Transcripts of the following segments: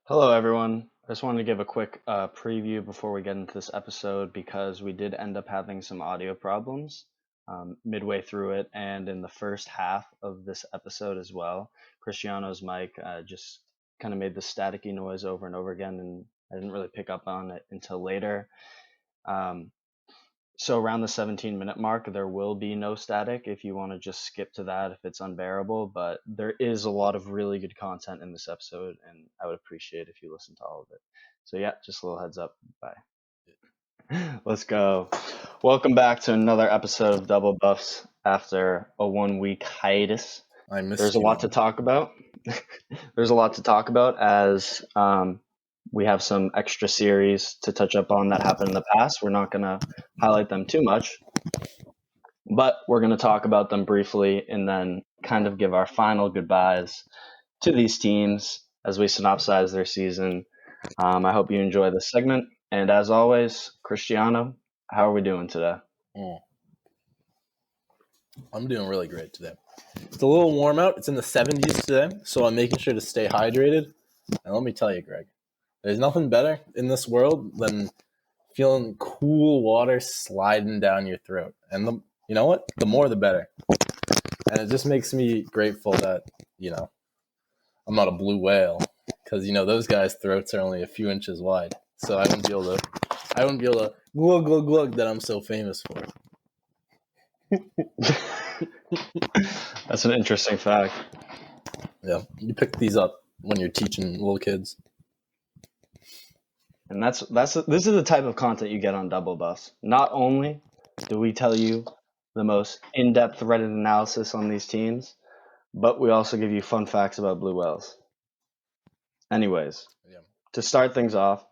Hello, everyone. I just wanted to give a quick preview before we get into this episode because we did end up having some audio problems midway through it and in the first half of this episode as well. Cristiano's mic just kind of made the staticky noise over and over again, and I didn't really pick up on it until later. So around the 17-minute mark, there will be no static if you want to just skip to that if it's unbearable, but there is a lot of really good content in this episode, and I would appreciate if you listen to all of it. So yeah, just a little heads up. Bye. Let's go. Welcome back to another episode of Double Buffs after a 1-week hiatus. There's a lot to talk about. There's a lot to talk about as we have some extra series to touch up on that happened in the past. We're not going to highlight them too much, but we're going to talk about them briefly and then kind of give our final goodbyes to these teams as we synopsize their season. I hope you enjoy this segment. And as always, Cristiano, how are we doing today? I'm doing really great today. It's a little warm out. It's in the 70s today, so I'm making sure to stay hydrated. And let me tell you, Greg, there's nothing better in this world than feeling cool water sliding down your throat. And you know what? The more, the better. And it just makes me grateful that, I'm not a blue whale because, those guys' throats are only a few inches wide. So I wouldn't be able to glug, glug, glug that I'm so famous for. That's an interesting fact. Yeah, you pick these up when you're teaching little kids. And this is the type of content you get on DoubleBuffs. Not only do we tell you the most in-depth Reddit analysis on these teams, but we also give you fun facts about blue whales. Anyways, To start things off,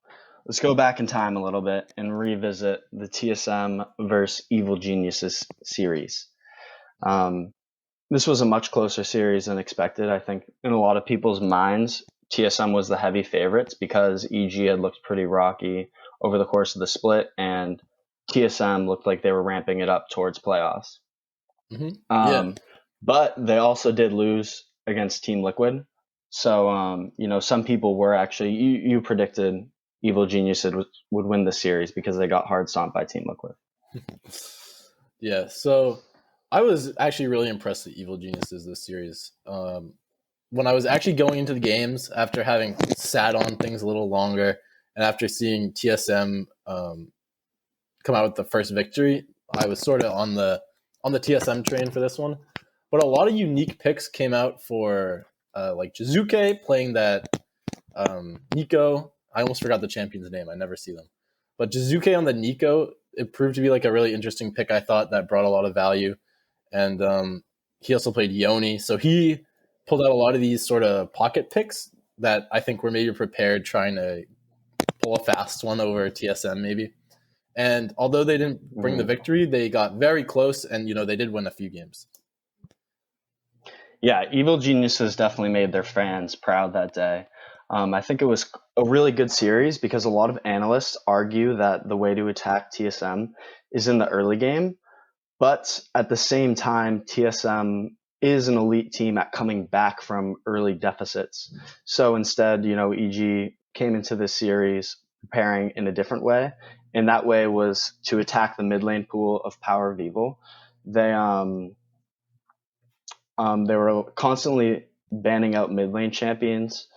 let's go back in time a little bit and revisit the TSM versus Evil Geniuses series. This was a much closer series than expected. I think in a lot of people's minds, TSM was the heavy favorites because EG had looked pretty rocky over the course of the split, and TSM looked like they were ramping it up towards playoffs. Mm-hmm. But they also did lose against Team Liquid. So, some people were actually, you predicted Evil Geniuses would win the series because they got hard stomped by Team Liquid. Yeah, so I was actually really impressed with Evil Geniuses this series. When I was actually going into the games after having sat on things a little longer and after seeing TSM come out with the first victory, I was sort of on the TSM train for this one. But a lot of unique picks came out for like Jizuke playing that Nico. I almost forgot the champion's name. I never see them. But Jizuke on the Nico, it proved to be like a really interesting pick, I thought, that brought a lot of value. And he also played Yoni. So he pulled out a lot of these sort of pocket picks that I think were maybe prepared trying to pull a fast one over TSM maybe. And although they didn't bring the victory, they got very close and, they did win a few games. Yeah, Evil Geniuses definitely made their fans proud that day. I think it was a really good series because a lot of analysts argue that the way to attack TSM is in the early game. But at the same time, TSM is an elite team at coming back from early deficits. So instead, EG came into this series preparing in a different way. And that way was to attack the mid lane pool of Power of Evil. They were constantly banning out mid lane champions,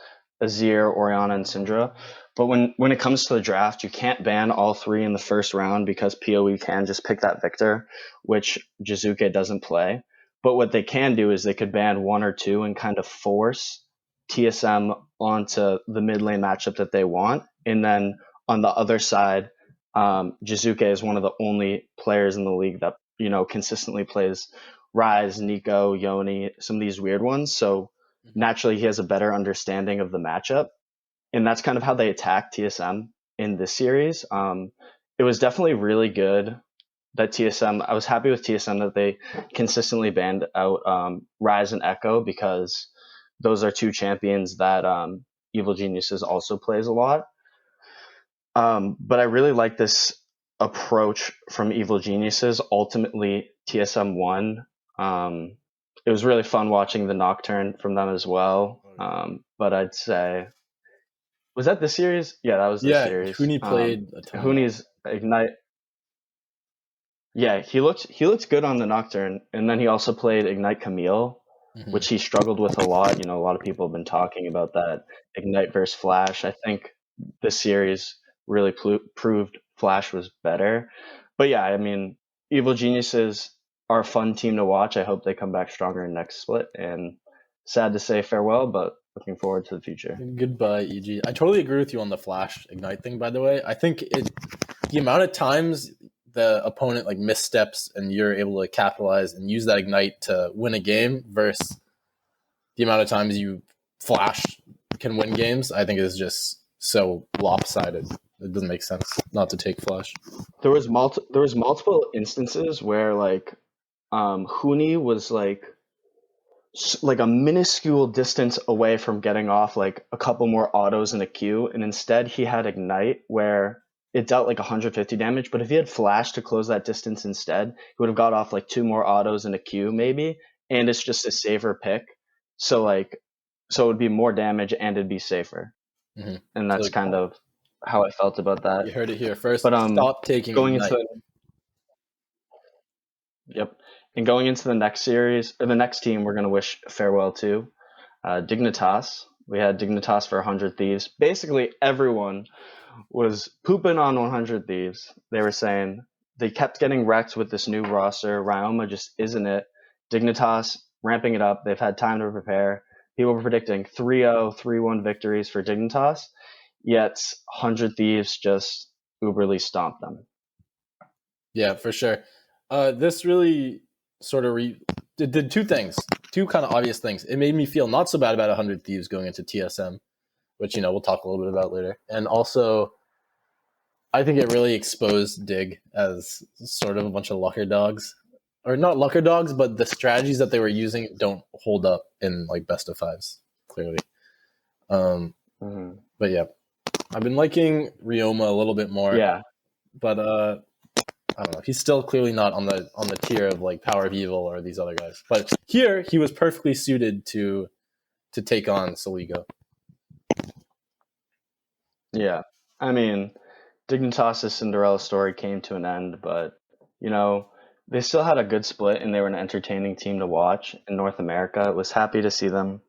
Azir, Orianna, and Syndra. But when it comes to the draft, you can't ban all three in the first round because PoE can just pick that victor, which Jizuke doesn't play. But what they can do is they could ban one or two and kind of force TSM onto the mid lane matchup that they want. And then on the other side, Jizuke is one of the only players in the league that, consistently plays Ryze, Nico, Yoni, some of these weird ones. So naturally he has a better understanding of the matchup. And that's kind of how they attacked TSM in this series. It was definitely really good that TSM, I was happy with TSM that they consistently banned out Ryze and Echo because those are two champions that Evil Geniuses also plays a lot. But I really like this approach from Evil Geniuses. Ultimately, TSM won. It was really fun watching the Nocturne from them as well. But I'd say Was that this series? Yeah, that was this Yeah, series. Huni played a ton. Huni's Ignite. Yeah, he looked good on the Nocturne, and then he also played Ignite Camille, Mm-hmm. which he struggled with a lot. A lot of people have been talking about that Ignite versus Flash. I think this series really proved Flash was better. But yeah, I mean, Evil Geniuses are a fun team to watch. I hope they come back stronger in next split. And sad to say farewell, but looking forward to the future. Goodbye, EG. I totally agree with you on the Flash Ignite thing, by the way. I think the amount of times the opponent like missteps and you're able to capitalize and use that Ignite to win a game versus the amount of times you Flash can win games, I think is just so lopsided. It doesn't make sense not to take Flash. There was multiple instances where like Huni was like a minuscule distance away from getting off like a couple more autos in a queue, and instead he had Ignite where it dealt like 150 damage, but if he had Flash to close that distance instead, he would have got off like 2 more autos in a queue maybe, and it's just a safer pick. So it would be more damage and it'd be safer. Mm-hmm. And that's kind of how I felt about that. You heard it here first. But stop taking going Ignite. And going into the next series, or the next team we're going to wish farewell to, Dignitas. We had Dignitas for 100 Thieves. Basically, everyone was pooping on 100 Thieves. They were saying they kept getting wrecked with this new roster. Ryoma just isn't it. Dignitas ramping it up. They've had time to prepare. People were predicting 3-0, 3-1 victories for Dignitas, yet 100 Thieves just uberly stomped them. Yeah, for sure. This really sort of did two things, two kind of obvious things. It made me feel not so bad about 100 Thieves going into TSM, which, we'll talk a little bit about later. And also, I think it really exposed Dig as sort of a bunch of lucker dogs. Or not lucker dogs, but the strategies that they were using don't hold up in like best of fives, clearly. But yeah, I've been liking Ryoma a little bit more. Yeah. But I don't know. He's still clearly not on the tier of like Power of Evil or these other guys. But here he was perfectly suited to take on Soligo. Yeah. I mean, Dignitas' Cinderella story came to an end, but they still had a good split and they were an entertaining team to watch in North America. I was happy to see them,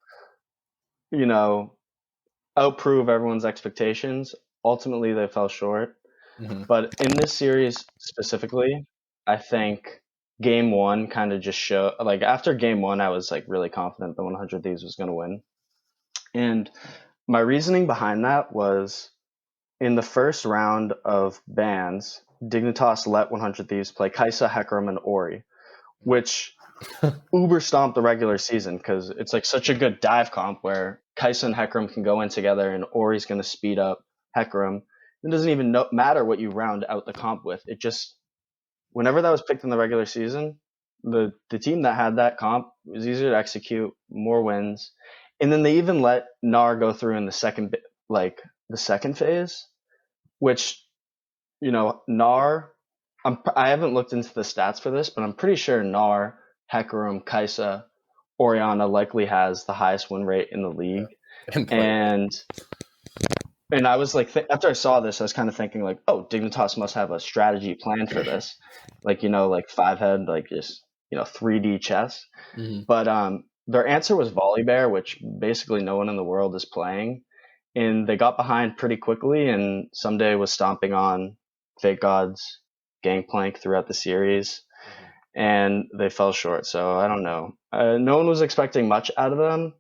outprove everyone's expectations. Ultimately, they fell short. Mm-hmm. But in this series specifically, I think game one kind of just showed, like after game one, I was like really confident that 100 Thieves was going to win. And my reasoning behind that was in the first round of bans, Dignitas let 100 Thieves play Kaisa, Hecarim, and Ori, which uber stomped the regular season because it's like such a good dive comp where Kaisa and Hecarim can go in together and Ori's going to speed up Hecarim. It doesn't even matter what you round out the comp with. It just, whenever that was picked in the regular season, the team that had that comp was easier to execute, more wins. And then they even let Nar go through in the second phase, which, Nar, I haven't looked into the stats for this, but I'm pretty sure Nar, Hecarim, Kaisa, Orianna likely has the highest win rate in the league. And I was like, after I saw this, I was kind of thinking like, oh, Dignitas must have a strategy plan for this. Like, like 5-head, like just, 3D chess. Mm-hmm. But their answer was Volibear, which basically no one in the world is playing. And they got behind pretty quickly, and Someday was stomping on Fake God's Gangplank throughout the series. Mm-hmm. And they fell short. So I don't know. No one was expecting much out of them.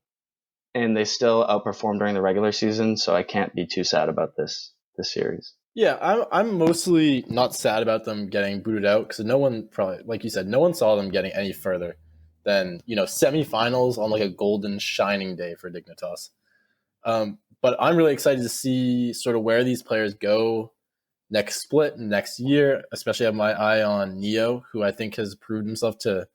And they still outperformed during the regular season, so I can't be too sad about this series. Yeah, I'm mostly not sad about them getting booted out because no one probably, like you said, no one saw them getting any further than semifinals on like a golden shining day for Dignitas. But I'm really excited to see sort of where these players go next split next year. Especially have my eye on Neo, who I think has proved himself to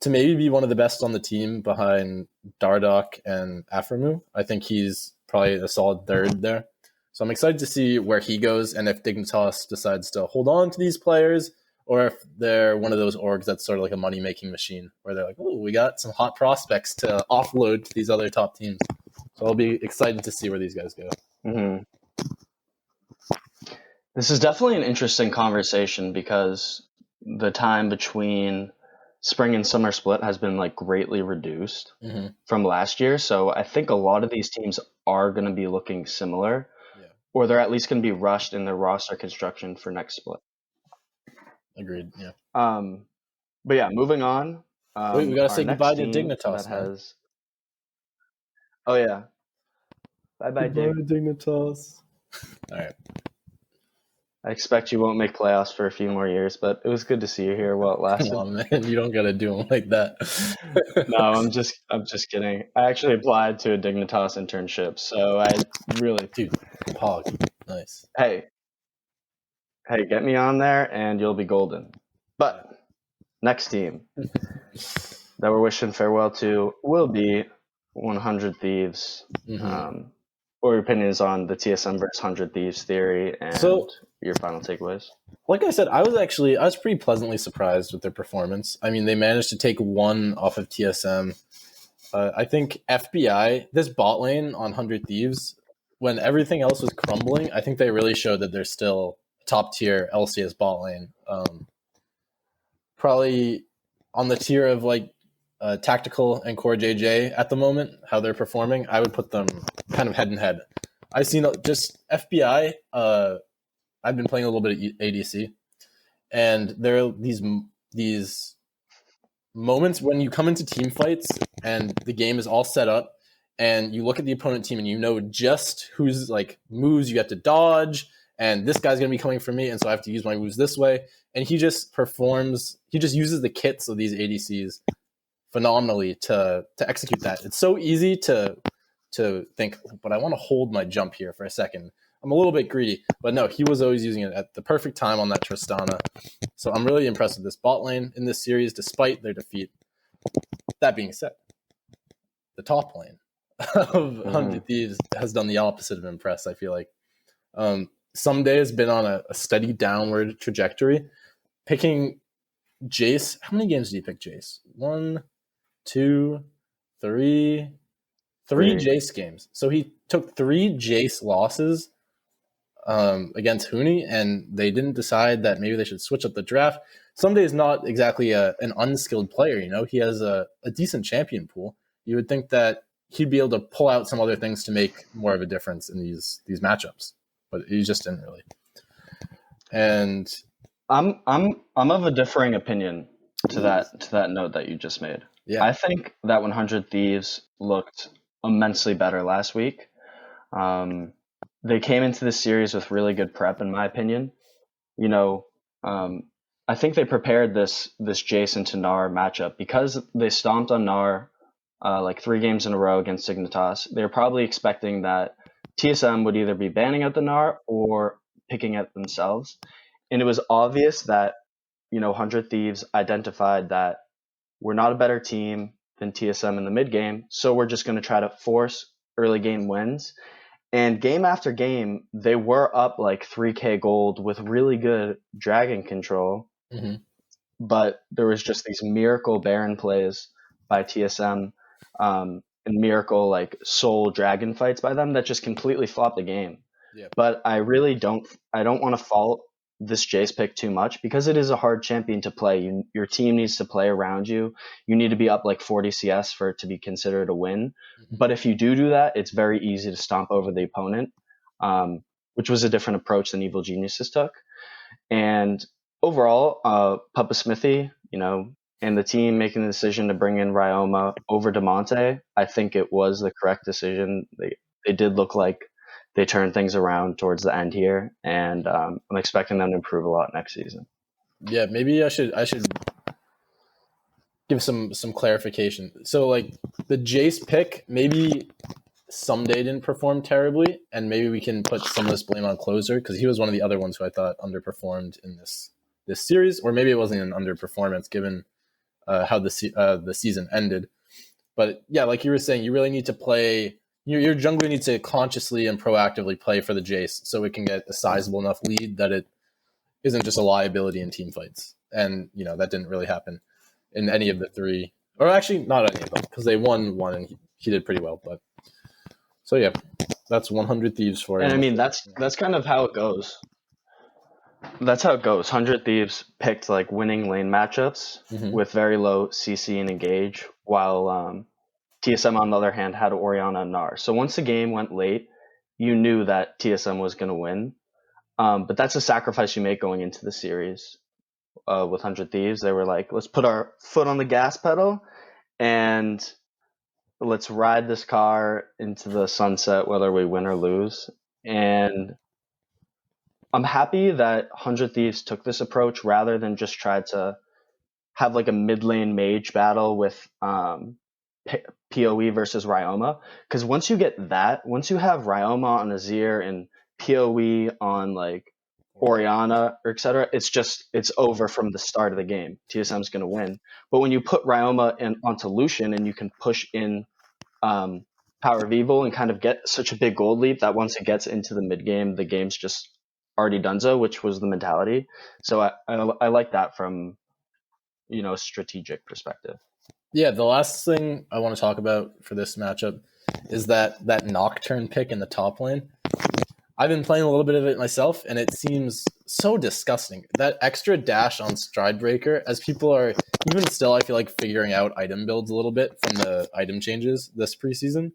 maybe be one of the best on the team behind Dardoch and Aframu. I think he's probably a solid third there. So I'm excited to see where he goes and if Dignitas decides to hold on to these players or if they're one of those orgs that's sort of like a money-making machine where they're like, oh, we got some hot prospects to offload to these other top teams. So I'll be excited to see where these guys go. Mm-hmm. This is definitely an interesting conversation because the time between spring and summer split has been like greatly reduced from last year. So I think a lot of these teams are going to be looking similar, or they're at least going to be rushed in their roster construction for next split. Agreed. Yeah. But yeah, moving on. Wait, we gotta our say goodbye next to team Dignitas, that man. has. Oh yeah. Bye bye, Dig. Dignitas. All right. I expect you won't make playoffs for a few more years, but it was good to see you here while it lasted. Come on, man. You don't gotta do them like that. No, I'm just kidding. I actually applied to a Dignitas internship, so I really. Dude, Pog. Nice. Hey, get me on there and you'll be golden. But next team that we're wishing farewell to will be 100 Thieves. What are your opinions on the TSM versus 100 Thieves theory and your final takeaways? Like I said, I was pretty pleasantly surprised with their performance. I mean, they managed to take one off of TSM. I think FBI, this bot lane on 100 Thieves, when everything else was crumbling, I think they really showed that they're still top tier LCS bot lane. Probably on the tier of like Tactical and Core JJ at the moment, how they're performing, I would put them kind of head and head. I've seen just FBI. I've been playing a little bit of ADC, and there are these moments when you come into team fights and the game is all set up, and you look at the opponent team and you know just whose like moves you have to dodge, and this guy's gonna be coming for me, and so I have to use my moves this way. And he just performs. He just uses the kits of these ADCs phenomenally to execute that. It's so easy to think, but I want to hold my jump here for a second. I'm a little bit greedy, but no, he was always using it at the perfect time on that Tristana. So I'm really impressed with this bot lane in this series, despite their defeat. That being said, the top lane of 100 Thieves has done the opposite of impress, I feel like. Someday has been on a steady downward trajectory. Picking Jace, how many games did you pick Jace? 1, 2, 3 Jace games. So he took 3 Jace losses against Huni, and they didn't decide that maybe they should switch up the draft. Someday is not exactly an unskilled player, you know. He has a decent champion pool. You would think that he'd be able to pull out some other things to make more of a difference in these matchups, but he just didn't really. And I'm of a differing opinion to that note that you just made. Yeah. I think that 100 Thieves looked immensely better last week. They came into this series with really good prep, in my opinion. You know, I think they prepared this Jason to Gnar matchup because they stomped on Gnar like 3 games in a row against Dignitas. They were probably expecting that TSM would either be banning out the Gnar or picking it themselves. And it was obvious that, 100 Thieves identified that we're not a better team than TSM in the mid game, so we're just going to try to force early game wins. And game after game, they were up like 3k gold with really good dragon control. But there was just these miracle Baron plays by TSM and miracle like soul dragon fights by them that just completely flopped the game. Yeah. But I really don't want to fault this Jace pick too much because it is a hard champion to play. Your team needs to play around you. You need to be up like 40 CS for it to be considered a win. But if you do that, it's very easy to stomp over the opponent, which was a different approach than Evil Geniuses took. And overall, Papa Smithy, and the team making the decision to bring in Ryoma over Demonte, I think it was the correct decision. They did look like they turned things around towards the end here, and I'm expecting them to improve a lot next season. Yeah, maybe I should give some clarification. So like the Jace pick, maybe someday didn't perform terribly, and maybe we can put some of this blame on Closer because he was one of the other ones who I thought underperformed in this series, or maybe it wasn't an underperformance given how the season ended. But yeah, like you were saying, you really need to play. Your jungler needs to consciously and proactively play for the Jace so it can get a sizable enough lead that it isn't just a liability in team fights. And, that didn't really happen in any of the 3. Or actually, not any of them, because they won one and he did pretty well. But so, yeah, That's 100 Thieves for you. And I mean, that's kind of how it goes. That's how it goes. 100 Thieves picked like winning lane matchups with very low CC and engage, while TSM on the other hand had Orianna and Gnar. So once the game went late, you knew that TSM was going to win. But that's a sacrifice you make going into the series. With 100 Thieves, they were like, let's put our foot on the gas pedal and let's ride this car into the sunset, whether we win or lose. And I'm happy that 100 Thieves took this approach rather than just try to have like a mid lane mage battle with PoE versus Ryoma. Because once you have Ryoma on Azir and PoE on like Orianna or etc., it's over from the start of the game. TSM's going to win. But when you put Ryoma onto Lucian and you can push in Power of Evil and kind of get such a big gold leap that once it gets into the mid game, the game's just already donezo, which was the mentality. So I like that from a strategic perspective. Yeah, the last thing I want to talk about for this matchup is that Nocturne pick in the top lane. I've been playing a little bit of it myself, and it seems so disgusting. That extra dash on Stridebreaker, as people are even still, I feel like, figuring out item builds a little bit from the item changes this preseason.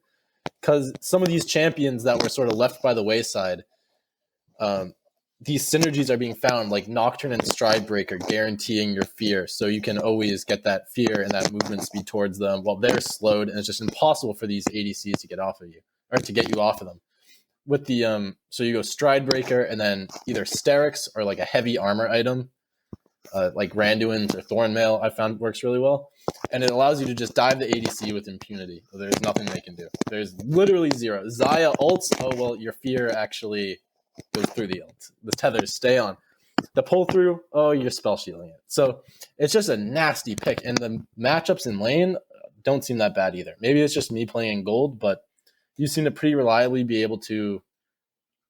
Because some of these champions that were sort of left by the wayside, these synergies are being found, like Nocturne and Stridebreaker guaranteeing your fear, so you can always get that fear and that movement speed towards them while they're slowed, and it's just impossible for these ADCs to get off of you, or to get you off of them. With the so you go Stridebreaker and then either Sterix or like a heavy armor item, like Randuin's or Thornmail, I found works really well. And it allows you to just dive the ADC with impunity. There's nothing they can do. There's literally zero. Xayah ults, oh well, your fear actually goes through the ult. The tethers stay on. The pull through, oh, you're spell shielding it. So it's just a nasty pick. And the matchups in lane don't seem that bad either. Maybe it's just me playing in gold, but you seem to pretty reliably be able to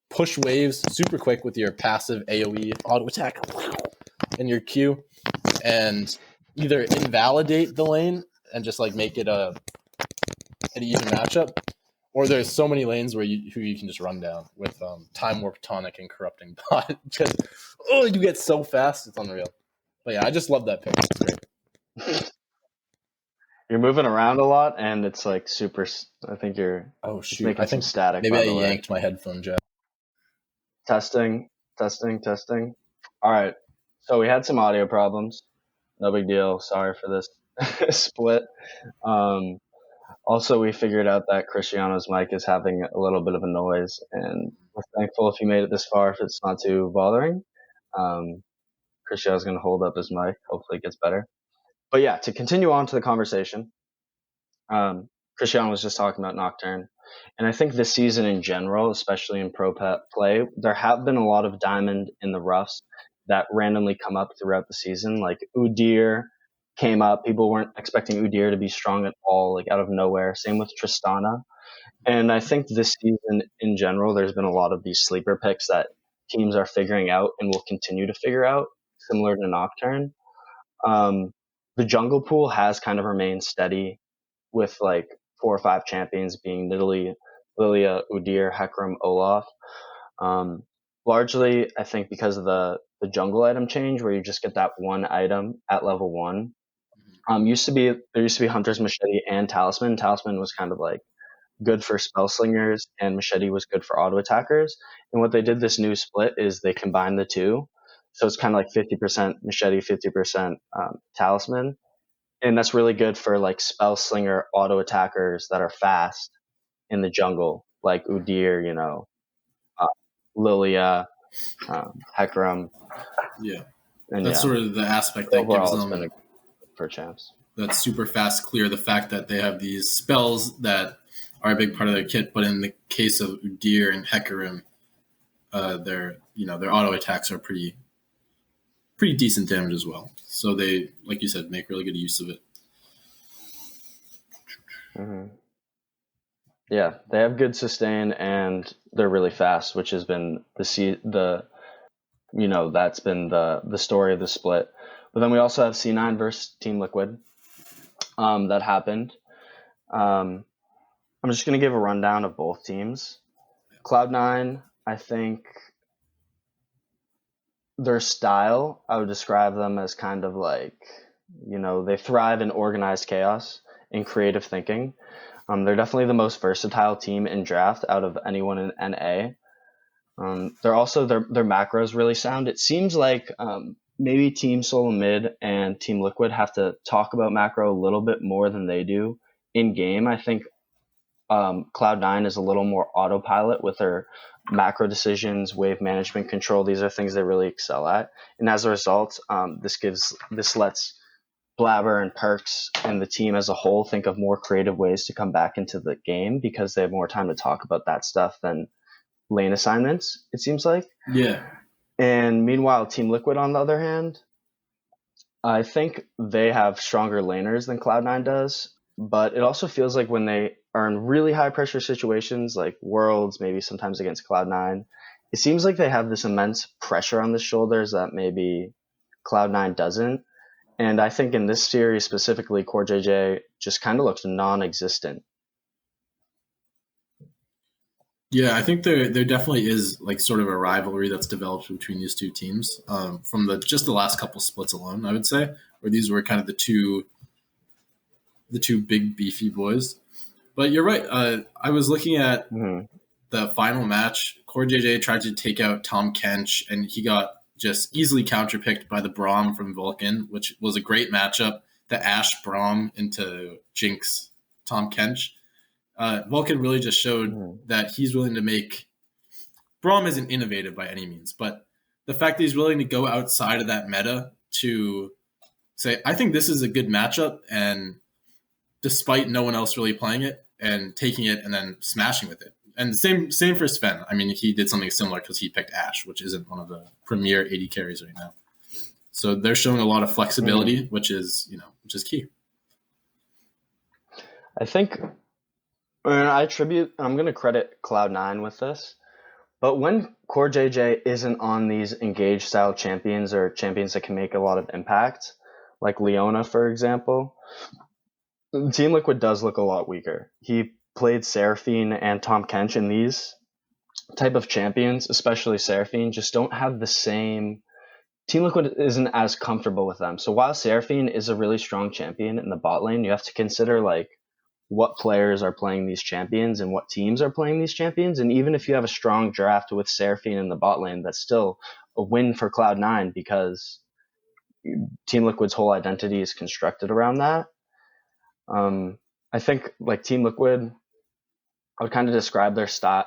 push waves super quick with your passive AoE auto attack in your Q and either invalidate the lane and just like make it an even matchup, or there's so many lanes where you can just run down with Time Warp Tonic and Corrupting Bot. You get so fast, it's unreal. But yeah, I just love that pick. It's great. You're moving around a lot, and it's like super. I think you're. Oh shoot! Making I think some static. Maybe I yanked my headphone jack. Testing. All right. So we had some audio problems. No big deal. Sorry for this split. Also, we figured out that Cristiano's mic is having a little bit of a noise, and we're thankful if you made it this far, if it's not too bothering. Cristiano's going to hold up his mic. Hopefully it gets better. But yeah, to continue on to the conversation, Cristiano was just talking about Nocturne. And I think this season in general, especially in pro play, there have been a lot of diamond in the roughs that randomly come up throughout the season. Like Udyr came up. People weren't expecting Udyr to be strong at all, like out of nowhere. Same with Tristana. And I think this season in general, there's been a lot of these sleeper picks that teams are figuring out and will continue to figure out, similar to Nocturne. The jungle pool has kind of remained steady with like 4 or 5 champions being Nidalee, Lilia, Udyr, Hecarim, Olaf. Largely, I think because of the jungle item change where you just get that one item at level 1. There used to be Hunter's Machete and Talisman. Talisman was kind of like good for spell slingers, and Machete was good for auto attackers. And what they did this new split is they combined the two. So it's kind of like 50% Machete, 50% Talisman. And that's really good for like spell slinger auto attackers that are fast in the jungle, like Udyr, Lilia, Hecarim. Yeah. And that's sort of the aspect that gives them for champs. That's super fast clear. The fact that they have these spells that are a big part of their kit, but in the case of Udyr and Hecarim, their auto attacks are pretty decent damage as well. So they, like you said, make really good use of it. Mm-hmm. Yeah, they have good sustain and they're really fast, which has been that's been the story of the split. But then we also have C9 versus Team Liquid. That happened. I'm just gonna give a rundown of both teams. Cloud9, I think their style, I would describe them as kind of like, they thrive in organized chaos and creative thinking. They're definitely the most versatile team in draft out of anyone in NA. They're also their macros really sound. It seems like maybe Team Solo Mid and Team Liquid have to talk about macro a little bit more than they do in game. I think Cloud9 is a little more autopilot with their macro decisions, wave management control. These are things they really excel at, and as a result, this lets Blabber and Perks and the team as a whole think of more creative ways to come back into the game because they have more time to talk about that stuff than lane assignments, it seems like. Yeah. And meanwhile, Team Liquid, on the other hand, I think they have stronger laners than Cloud9 does, but it also feels like when they are in really high pressure situations like Worlds, maybe sometimes against Cloud9, it seems like they have this immense pressure on the shoulders that maybe Cloud9 doesn't. And I think in this series specifically, Core JJ just kind of looks non-existent. Yeah, I think there definitely is like sort of a rivalry that's developed between these two teams from the last couple splits alone, I would say, where these were kind of the two big beefy boys. But you're right. I was looking at the final match. Core JJ tried to take out Tom Kench, and he got just easily counterpicked by the Braum from Vulcan, which was a great matchup. The Ashe Braum into Jinx Tom Kench. Vulcan really just showed that he's willing to make... Braum isn't innovative by any means, but the fact that he's willing to go outside of that meta to say, I think this is a good matchup, and despite no one else really playing it, and taking it and then smashing with it. And same for Sven. I mean, he did something similar because he picked Ashe, which isn't one of the premier AD carries right now. So they're showing a lot of flexibility, which is key. I think I'm going to credit Cloud9 with this, but when Core JJ isn't on these engage style champions or champions that can make a lot of impact, like Leona, for example, Team Liquid does look a lot weaker. He played Seraphine and Tom Kench, and these type of champions, especially Seraphine, just don't have the same... Team Liquid isn't as comfortable with them. So while Seraphine is a really strong champion in the bot lane, you have to consider like what players are playing these champions and what teams are playing these champions. And even if you have a strong draft with Seraphine in the bot lane, that's still a win for Cloud9 because Team Liquid's whole identity is constructed around that. I think like Team Liquid, I would kind of describe their style.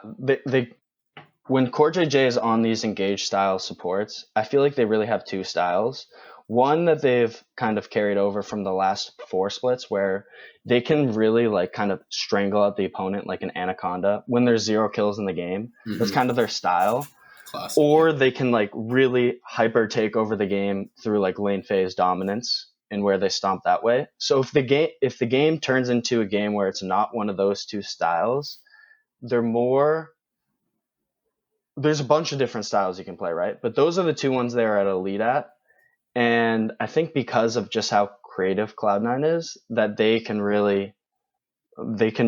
When Core JJ is on these engage style supports, I feel like they really have two styles. One that they've kind of carried over from the last 4 splits where they can really like kind of strangle out the opponent like an anaconda when there's 0 kills in the game. That's kind of their style. Classic. Or they can like really hyper take over the game through like lane phase dominance and where they stomp that way. So if the game turns into a game where it's not one of those two styles, there's a bunch of different styles you can play, right? But those are the two ones they're at a lead at. And I think because of just how creative Cloud9 is, that they can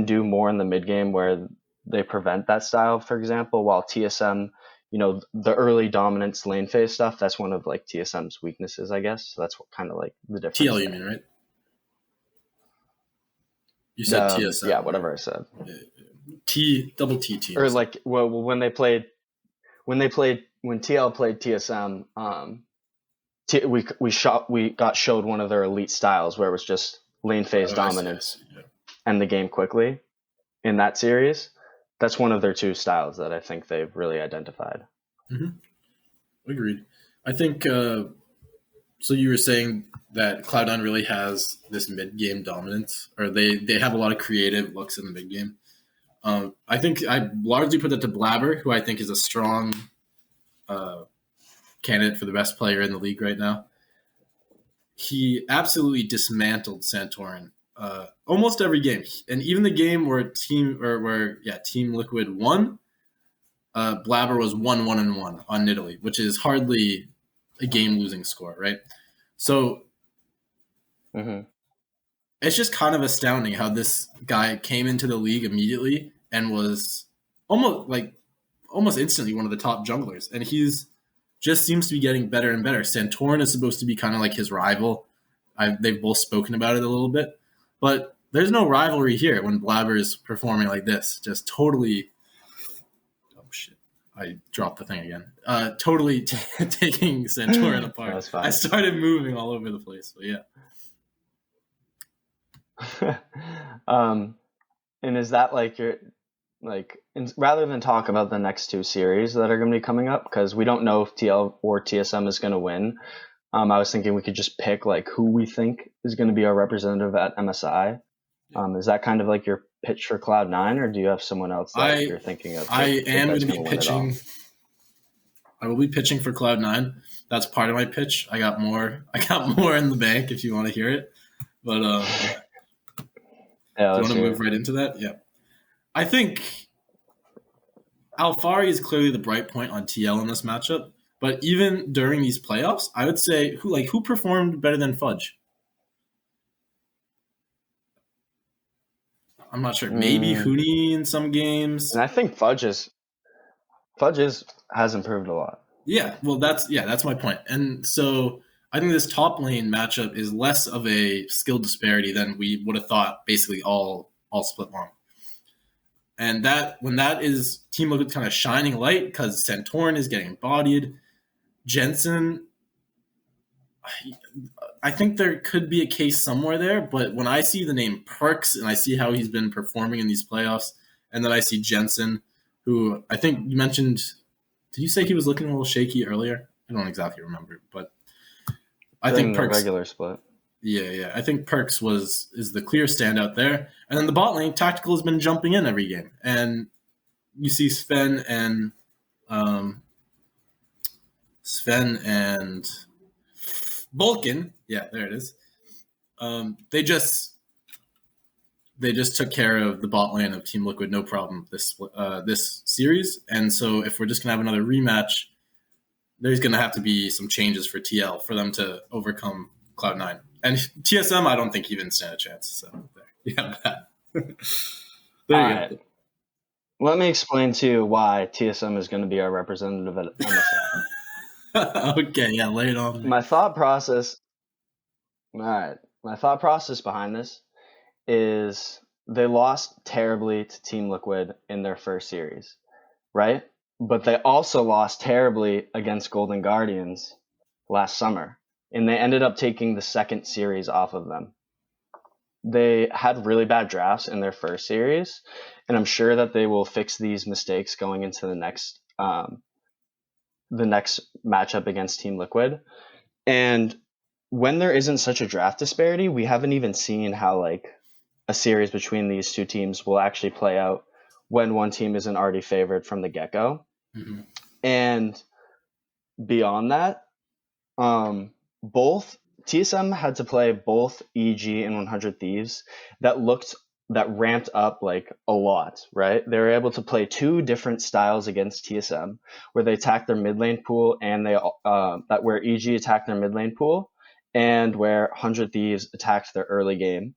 do more in the mid game where they prevent that style, for example, while TSM, the early dominance lane phase stuff, that's one of like TSM's weaknesses, I guess. So that's what kind of like the difference. TL, you mean, right? You said TSM. Yeah, whatever I said. Double T teams. Or like, well, when TL played TSM, we got showed one of their elite styles where it was just lane phase dominance and the game quickly in that series. That's one of their two styles that I think they've really identified. Agreed. I think so. You were saying that Cloud9 really has this mid game dominance, or they have a lot of creative looks in the mid game. I think I largely put that to Blabber, who I think is a strong candidate for the best player in the league right now. He absolutely dismantled Santorin almost every game, and even the game where Team Liquid won, Blabber was 1-1-1 on Nidalee, which is hardly a game losing score, right? So it's just kind of astounding how this guy came into the league immediately and was almost like almost instantly one of the top junglers, and he's just seems to be getting better and better. Santorin is supposed to be kind of like his rival. They've both spoken about it a little bit, but there's no rivalry here when Blabber is performing like this. Just totally. Oh shit! I dropped the thing again. Totally taking Santorin apart. That's fine. I started moving all over the place, but yeah. And is that like your rather than talk about the next two series that are going to be coming up, because we don't know if TL or TSM is going to win, I was thinking we could just pick like who we think is going to be our representative at MSI. Is that kind of like your pitch for Cloud9, or do you have someone else that you're thinking of? I am going to be pitching. I will be pitching for Cloud9. That's part of my pitch. I got more in the bank if you want to hear it. But yeah. Do you want to move right into that? Yeah. I think Alfari is clearly the bright point on TL in this matchup. But even during these playoffs, I would say who performed better than Fudge? I'm not sure. Maybe Huni in some games. And I think Fudge has improved a lot. Yeah, well, that's my point. And so I think this top lane matchup is less of a skill disparity than we would have thought. Basically, all split long. And when that is Team Liquid kind of shining light because Santorin is getting bodied, Jensen. I think there could be a case somewhere there, but when I see the name Perks and I see how he's been performing in these playoffs, and then I see Jensen, who I think you mentioned, did you say he was looking a little shaky earlier? I don't exactly remember, but I think Perks regular split. Yeah. I think Perks is the clear standout there, and then the bot lane Tactical has been jumping in every game, and you see Sven and Vulcan, yeah, there it is. They just took care of the bot lane of Team Liquid, no problem this series. And so if we're just gonna have another rematch, there's gonna have to be some changes for TL for them to overcome Cloud9. And TSM, I don't think even stand a chance. So there you have that. There you go. Let me explain to you why TSM is going to be our representative at MSI. Okay, yeah, lay it on me. My thought process behind this is they lost terribly to Team Liquid in their first series, right? But they also lost terribly against Golden Guardians last summer, and they ended up taking the second series off of them. They had really bad drafts in their first series, and I'm sure that they will fix these mistakes going into the next matchup against Team Liquid. And when there isn't such a draft disparity, we haven't even seen how like a series between these two teams will actually play out when one team isn't already favored from the get-go. Mm-hmm. And beyond that, both TSM had to play both EG and 100 Thieves that ramped up like a lot, right? They were able to play two different styles against TSM, where they attacked their mid lane pool, and where EG attacked their mid lane pool, and where 100 Thieves attacked their early game.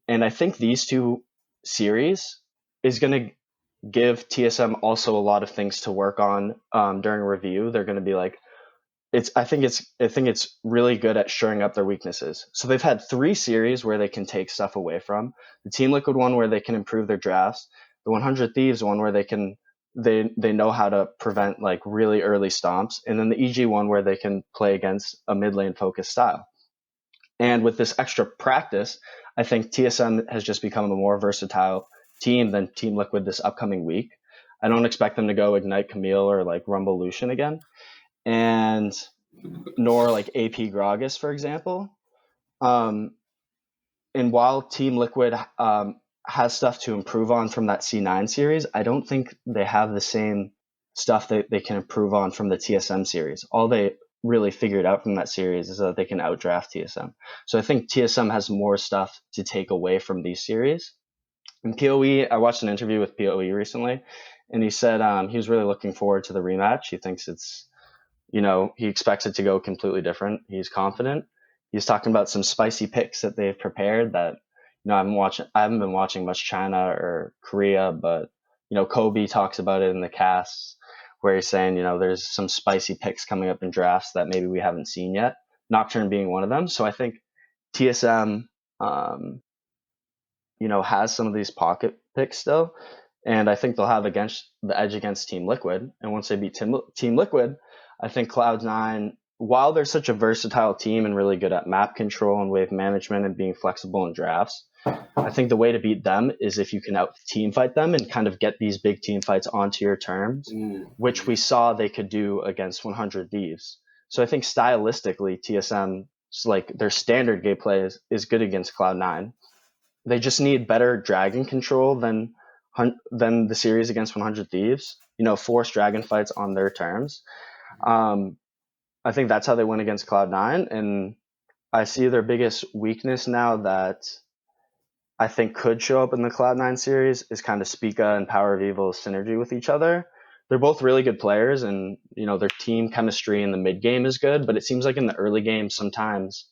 And I think these two series is going to give TSM also a lot of things to work on during review. They're going to be like, I think it's really good at shoring up their weaknesses. So they've had 3 series where they can take stuff away from. The Team Liquid one where they can improve their drafts. The 100 Thieves one where they know how to prevent like really early stomps. And then the EG one where they can play against a mid lane focused style. And with this extra practice, I think TSM has just become a more versatile team than Team Liquid this upcoming week. I don't expect them to go Ignite Camille or like Rumble Lucian again. And nor like AP Gragas, for example. And while Team Liquid has stuff to improve on from that C9 series, I don't think they have the same stuff that they can improve on from the TSM series. All they really figured out from that series is that they can outdraft TSM. So I think TSM has more stuff to take away from these series. And PoE, I watched an interview with PoE recently, and he said he was really looking forward to the rematch. He thinks he expects it to go completely different. He's confident. He's talking about some spicy picks that they've prepared that, I haven't been watching much China or Korea, but, Kobe talks about it in the casts. where he's saying, there's some spicy picks coming up in drafts that maybe we haven't seen yet. Nocturne being one of them. So I think TSM, has some of these pocket picks still, and I think they'll have the edge against Team Liquid. And once they beat Team Liquid, I think Cloud9, while they're such a versatile team and really good at map control and wave management and being flexible in drafts, I think the way to beat them is if you can out team fight them and kind of get these big team fights onto your terms, which we saw they could do against 100 Thieves. So I think stylistically, TSM, like their standard gameplay is good against Cloud9. They just need better dragon control than the series against 100 Thieves. Force dragon fights on their terms. I think that's how they win against Cloud9, and I see their biggest weakness now that I think could show up in the Cloud9 series is kind of Spica and Power of Evil's synergy with each other. They're both really good players, and their team chemistry in the mid game is good, but it seems like in the early game sometimes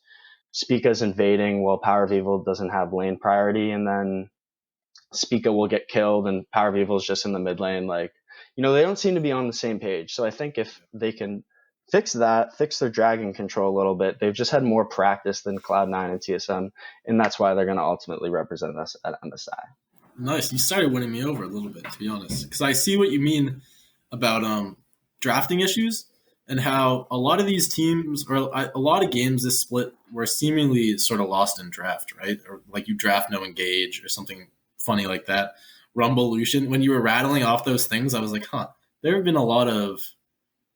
Spica's invading while Power of Evil doesn't have lane priority, and then Spica will get killed and Power of Evil is just in the mid lane. They don't seem to be on the same page. So I think if they can fix their dragon control a little bit, they've just had more practice than Cloud9 and TSM, and that's why they're going to ultimately represent us at MSI. Nice. You started winning me over a little bit, to be honest, because I see what you mean about drafting issues and how a lot of these teams or a lot of games this split were seemingly sort of lost in draft, right? Or like you draft no engage or something funny like that. Rumblelution, when you were rattling off those things, I was like, there have been a lot of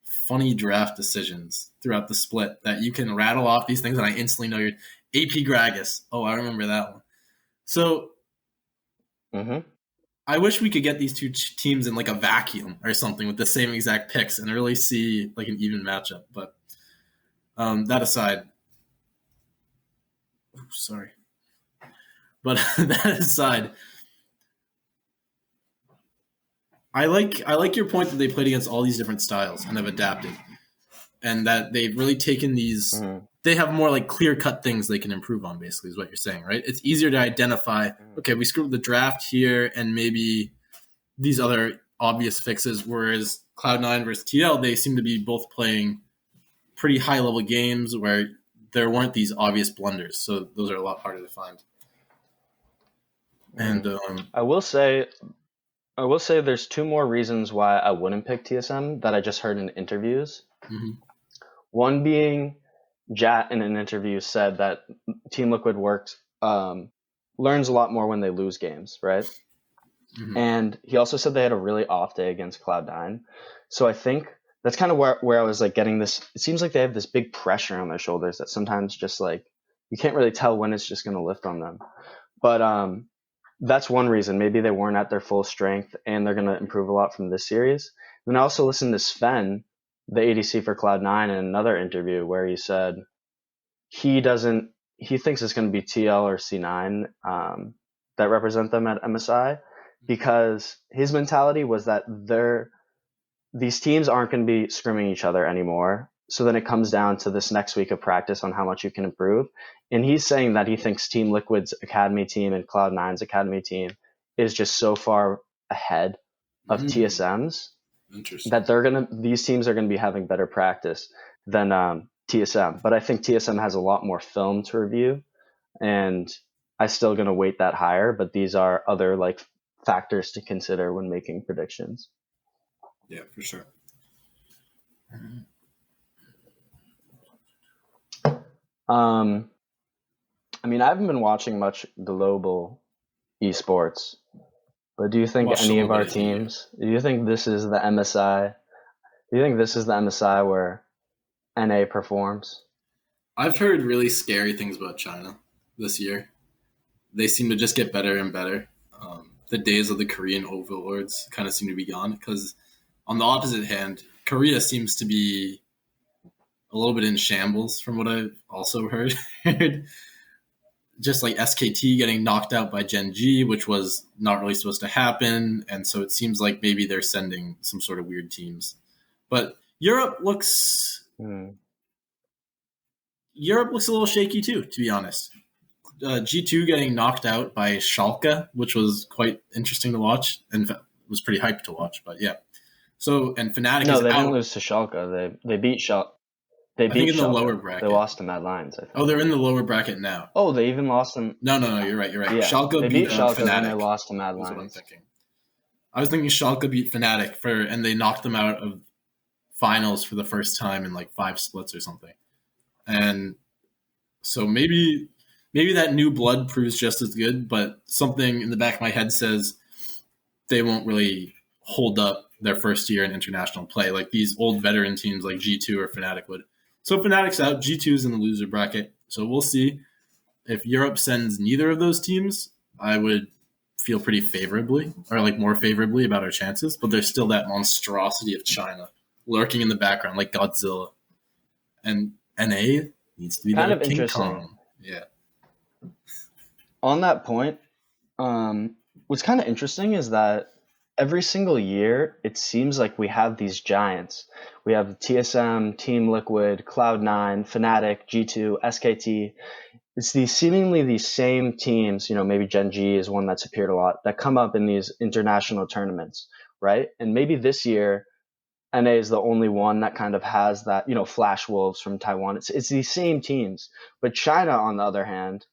funny draft decisions throughout the split that you can rattle off these things and I instantly know you're AP Gragas. Oh, I remember that one. So I wish we could get these two teams in like a vacuum or something with the same exact picks and really see like an even matchup. But that aside, sorry. But that aside, I like your point that they played against all these different styles and have adapted, and that they've really taken these. They have more like clear-cut things they can improve on. Basically, is what you're saying, right? It's easier to identify. Okay, we screwed the draft here, and maybe these other obvious fixes. Whereas Cloud9 versus TL, they seem to be both playing pretty high-level games where there weren't these obvious blunders. So those are a lot harder to find. And I will say there's two more reasons why I wouldn't pick TSM that I just heard in interviews. One being, Jat in an interview said that Team Liquid learns a lot more when they lose games, right? And he also said they had a really off day against Cloud9. So I think that's kind of where I was like getting this. It seems like they have this big pressure on their shoulders that sometimes just like you can't really tell when it's just going to lift on them. But that's one reason. Maybe they weren't at their full strength and they're going to improve a lot from this series. Then I also listened to Sven, the ADC for Cloud9, in another interview where he said he thinks it's going to be TL or C9 that represent them at MSI, because his mentality was that these teams aren't going to be scrimming each other anymore. So then it comes down to this next week of practice on how much you can improve. And he's saying that he thinks Team Liquid's academy team and Cloud9's academy team is just so far ahead of TSM's that these teams are going to be having better practice than TSM. But I think TSM has a lot more film to review, and I'm still going to weight that higher. But these are other like factors to consider when making predictions. Yeah, for sure. I mean, I haven't been watching much global esports, but do you think any of our teams? Do you think this is the MSI? Do you think this is the MSI where NA performs? I've heard really scary things about China this year. They seem to just get better and better. The days of the Korean overlords kind of seem to be gone, because on the opposite hand, Korea seems to be a little bit in shambles from what I've also heard. Just like SKT getting knocked out by Gen G, which was not really supposed to happen. And so it seems like maybe they're sending some sort of weird teams. But Europe looks a little shaky too, to be honest. G2 getting knocked out by Schalke, which was quite interesting to watch, and was pretty hyped to watch. But yeah, So and Fnatic No, is they out. didn't lose to Schalke. They beat Schalke. They I beat think in the Schalke. lower bracket. They lost to Mad Lions, I think. Oh, they're in the lower bracket now. Oh, they even lost them. No, you're right. Yeah, Schalke they beat beat Schalke, Fnatic. then they lost to Mad That's what I'm Lions. thinking. I was thinking Schalke beat Fnatic and they knocked them out of finals for the first time in like 5 splits or something. And so maybe that new blood proves just as good, but something in the back of my head says they won't really hold up their first year in international play like these old veteran teams like G2 or Fnatic would. So Fnatic's out, G2 is in the loser bracket. So we'll see. If Europe sends neither of those teams, I would feel pretty favorably or like more favorably about our chances, but there's still that monstrosity of China lurking in the background like Godzilla. And NA needs to be Kind there. of King interesting. Kong. Yeah. On that point, what's kind of interesting is that every single year, it seems like we have these giants. We have TSM, Team Liquid, Cloud9, Fnatic, G2, SKT. It's seemingly these same teams, maybe Gen G is one that's appeared a lot, that come up in these international tournaments, right? And maybe this year, NA is the only one that kind of has that, Flash Wolves from Taiwan. It's these same teams. But China, on the other hand,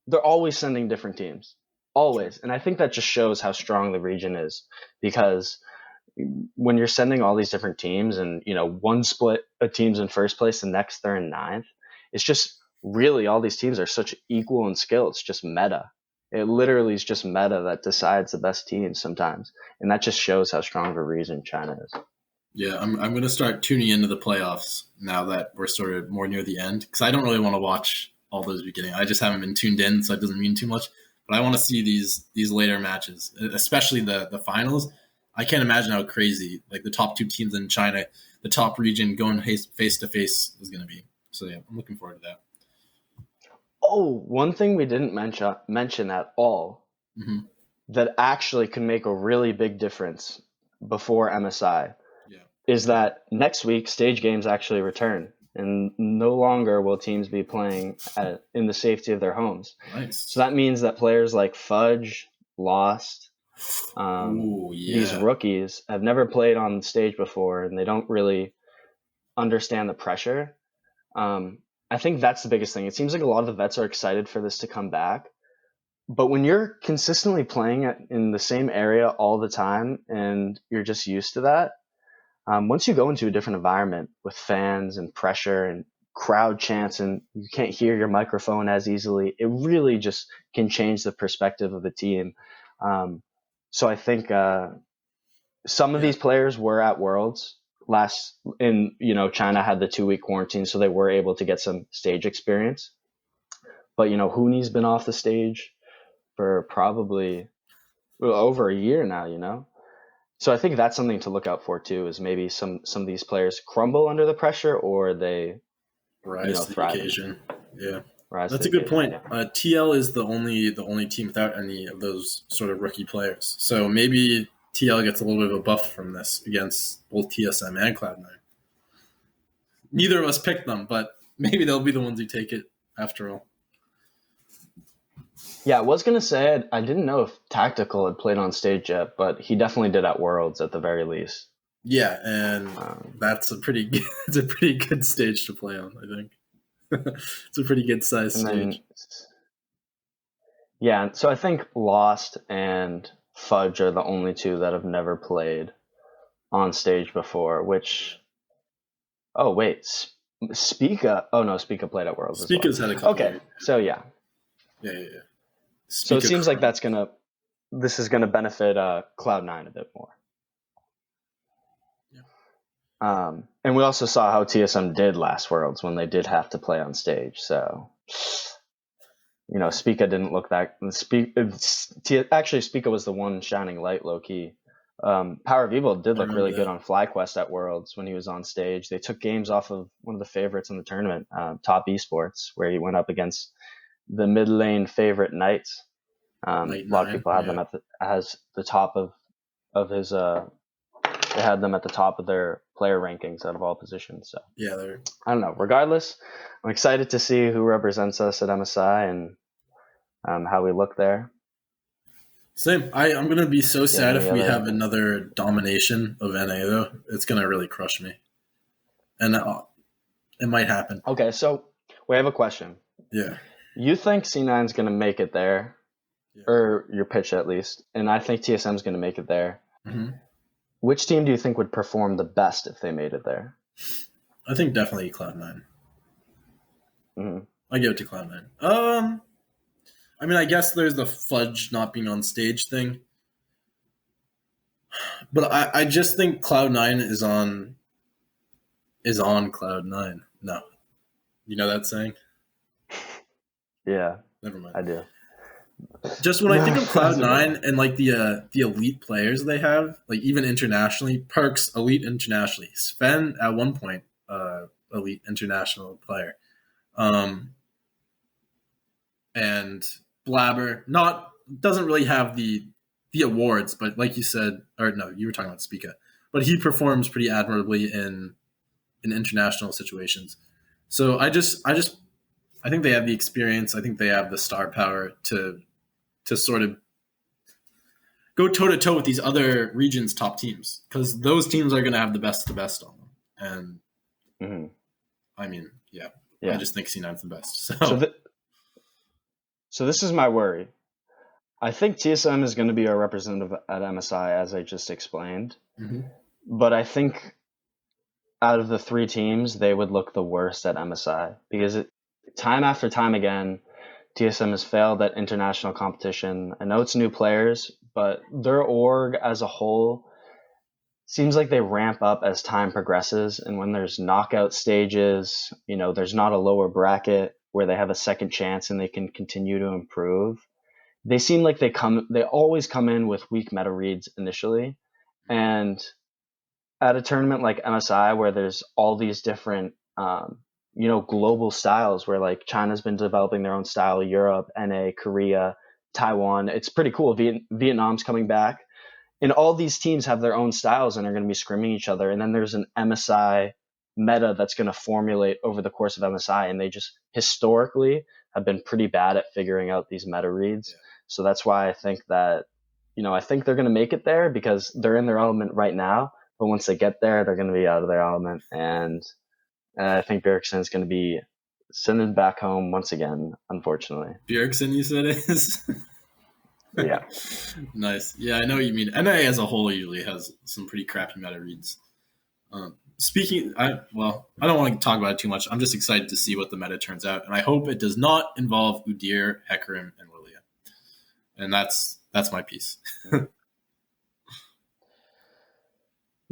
they're always sending different teams. Always. And I think that just shows how strong the region is, because when you're sending all these different teams and, one split of teams in first place, the next they're in ninth, it's just really all these teams are such equal in skill. It's just meta. It literally is just meta that decides the best teams sometimes. And that just shows how strong of a region China is. Yeah, I'm going to start tuning into the playoffs now that we're sort of more near the end, because I don't really want to watch all those beginning. I just haven't been tuned in, so it doesn't mean too much. But I want to see these later matches, especially the finals. I can't imagine how crazy like the top 2 teams in China, the top region going face to face is going to be. So yeah, I'm looking forward to that. Oh, one thing we didn't mention at all that actually can make a really big difference before MSI is that next week stage games actually return, and no longer will teams be playing in the safety of their homes. Nice. So that means that players like Fudge, Lost, Ooh, yeah. these rookies have never played on stage before, and they don't really understand the pressure. I think that's the biggest thing. It seems like a lot of the vets are excited for this to come back. But when you're consistently playing in the same area all the time and you're just used to that, once you go into a different environment with fans and pressure and crowd chants and you can't hear your microphone as easily, it really just can change the perspective of the team. So I think some of these players were at Worlds China had the 2-week quarantine, so they were able to get some stage experience. But Huni's been off the stage for probably over a year now. So I think that's something to look out for too. Is maybe some of these players crumble under the pressure, or they rise to the occasion. Yeah, that's a good point. Yeah. TL is the only team without any of those sort of rookie players. So maybe TL gets a little bit of a buff from this against both TSM and Cloud9. Neither of us picked them, but maybe they'll be the ones who take it after all. Yeah, I was going to say I didn't know if Tactical had played on stage yet, but he definitely did at Worlds at the very least. Yeah, and that's a pretty good stage to play on, I think. It's a pretty good size stage. Yeah, so I think Lost and Fudge are the only 2 that have never played on stage before, which... Oh, wait. Spica... Oh, no, Spica played at Worlds Spica's as well. had a couple Okay, so yeah. Yeah. So it seems like this is gonna benefit Cloud9 a bit more. Yeah. And we also saw how TSM did last Worlds when they did have to play on stage. So, Spica didn't look that. Actually, Spica was the one shining light, low key. Power of Evil did look really good on FlyQuest at Worlds when he was on stage. They took games off of one of the favorites in the tournament, Top Esports, where he went up against the mid lane favorite Knights. A lot of people had them as the top of his. They had them at the top of their player rankings out of all positions. So yeah, I don't know. Regardless, I'm excited to see who represents us at MSI and how we look there. Same. I'm gonna be so sad any if we other- have another domination of NA though. It's gonna really crush me, and it might happen. Okay, so we have a question. Yeah. You think C9's going to make it there, Yeah. or your pitch at least, and I think TSM's going to make it there. hmm Which team do you think would perform the best if they made it there? I think definitely Cloud9. hmm I give it to Cloud9. I mean, I guess there's the Fudge not being on stage thing, but I just think Cloud9 is on Cloud9. No, you know that saying? Yeah, Never mind. I do. Just when I think of Cloud9 and like the elite players they have, like even internationally, Perks elite internationally, Sven at one point elite international player, and Blabber doesn't really have the awards, but like you said, or no, you were talking about Spica, but he performs pretty admirably in international situations. So I think they have the experience. I think they have the star power to sort of go toe to toe with these other regions' top teams, because those teams are going to have the best of the best on them. And I mean, yeah, I just think C9's the best. So this is my worry. I think TSM is going to be our representative at MSI, as I just explained. But I think out of the three teams, they would look the worst at MSI, because time after time again, TSM has failed at international competition. I know it's new players, but their org as a whole seems like they ramp up as time progresses. And when there's knockout stages, there's not a lower bracket where they have a second chance and they can continue to improve. They seem like they always come in with weak meta reads initially. And at a tournament like MSI, where there's all these different global styles, where like China's been developing their own style, Europe, NA, Korea, Taiwan. It's pretty cool. Vietnam's coming back. And all these teams have their own styles and are going to be scrimming each other. And then there's an MSI meta that's going to formulate over the course of MSI. And they just historically have been pretty bad at figuring out these meta reads. Yeah. So that's why I think that, I think they're going to make it there, because they're in their element right now. But once they get there, they're going to be out of their element. And I think Bjergsen is going to be sending back home once again, unfortunately. Bjergsen, you said it is? Yeah. Nice. Yeah, I know what you mean. NA as a whole usually has some pretty crappy meta reads. I don't want to talk about it too much. I'm just excited to see what the meta turns out. And I hope it does not involve Udyr, Hecarim, and Lilia. And that's my piece.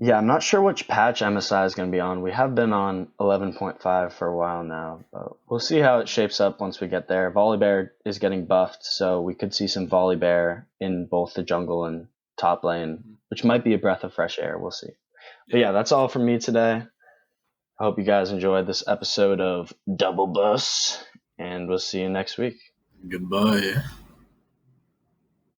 Yeah, I'm not sure which patch MSI is going to be on. We have been on 11.5 for a while now. But we'll see how it shapes up once we get there. Volibear is getting buffed, so we could see some Volibear in both the jungle and top lane, which might be a breath of fresh air. We'll see. But yeah, that's all from me today. I hope you guys enjoyed this episode of DoubleBuffs, and we'll see you next week. Goodbye.